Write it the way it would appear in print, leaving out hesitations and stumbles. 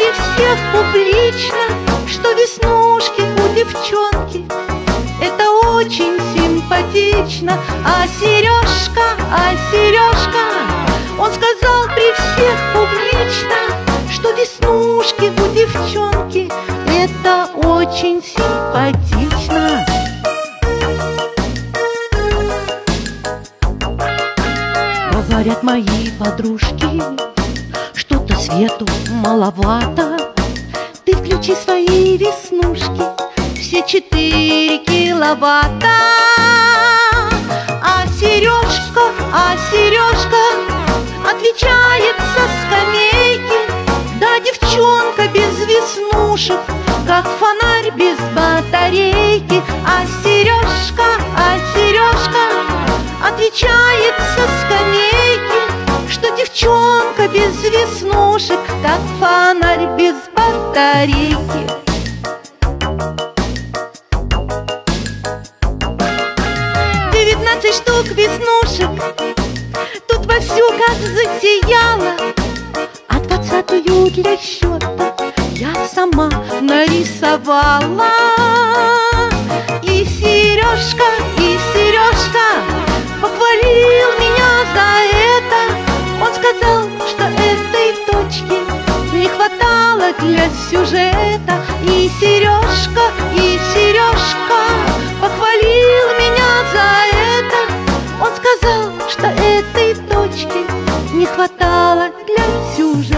при всех публично, что веснушки у девчонки — это очень симпатично. А Сережка, он сказал при всех публично, что веснушки у девчонки — это очень симпатично. Говорят мои подружки, что-то свету маловато. Ты включи свои веснушки, все 4 киловатта. А Сережка отвечает со скамейки: да, девчонка без веснушек, как фонарь без батарейки. А Сережка отвечает со скамейки, что девчонка без веснушек, как фонарь без батарейки. 19 штук веснушек тут вовсю как засияла, а 20-ю для счета я сама нарисовала. И Сережка похвалил меня за это. Он сказал, что этой точки не хватало для сюжета. И Сережка похвалил меня за это. Он сказал, что этой точки не хватало для сюжета.